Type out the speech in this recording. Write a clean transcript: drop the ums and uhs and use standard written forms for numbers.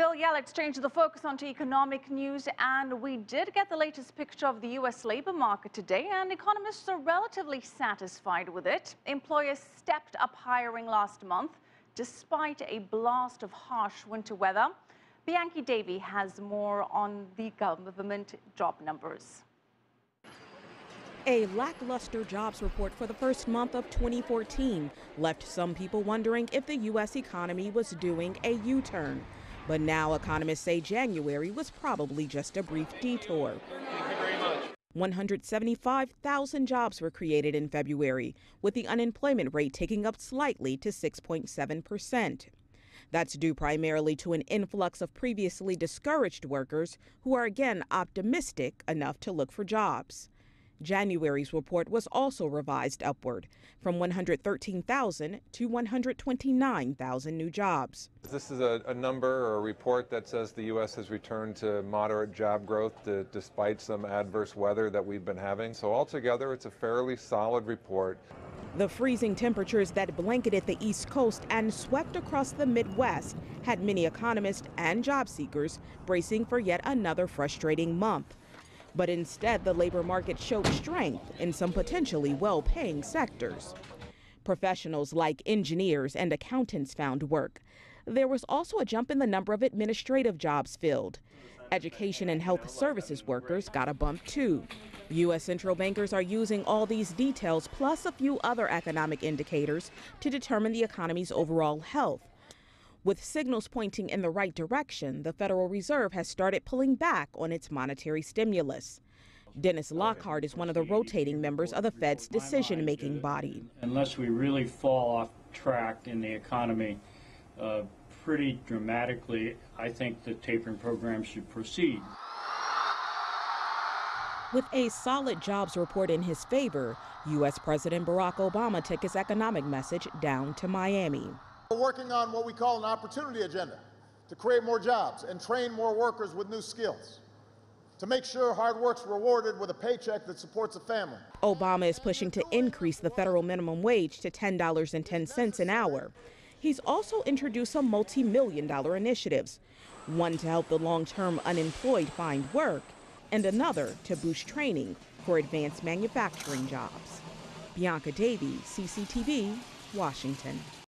Phil, yeah, let's change the focus onto economic news. And we did get the latest picture of the U.S. labor market today, and economists are relatively satisfied with it. Employers stepped up hiring last month, despite a blast of harsh winter weather. Bianca Davie has more on the government job numbers. A lackluster jobs report for the first month of 2014 left some people wondering if the U.S. economy was doing a U-turn. But now economists say January was probably just a brief detour. Thank you very much. 175,000 jobs were created in February, with the unemployment rate ticking up slightly to 6.7%. That's due primarily to an influx of previously discouraged workers who are again optimistic enough to look for jobs. January's report was also revised upward from 113,000 to 129,000 new jobs. This is a number or a report that says the U.S. has returned to moderate job growth despite some adverse weather that we've been having. So altogether, it's a fairly solid report. The freezing temperatures that blanketed the East Coast and swept across the Midwest had many economists and job seekers bracing for yet another frustrating month. But instead, the labor market showed strength in some potentially well-paying sectors. Professionals like engineers and accountants found work. There was also a jump in the number of administrative jobs filled. Education and health services workers got a bump too. U.S. central bankers are using all these details plus a few other economic indicators to determine the economy's overall health. With signals pointing in the right direction, the Federal Reserve has started pulling back on its monetary stimulus. Dennis Lockhart is one of the rotating members of the Fed's decision-making body. Unless we really fall off track in the economy pretty dramatically, I think the tapering program should proceed. With a solid jobs report in his favor, U.S. President Barack Obama took his economic message down to Miami. We're working on what we call an opportunity agenda to create more jobs and train more workers with new skills, to make sure hard work's rewarded with a paycheck that supports a family. Obama is pushing to increase the federal minimum wage to $10.10 an hour. He's also introduced some multi-million-dollar initiatives, one to help the long-term unemployed find work, and another to boost training for advanced manufacturing jobs. Bianca Davie, CCTV, Washington.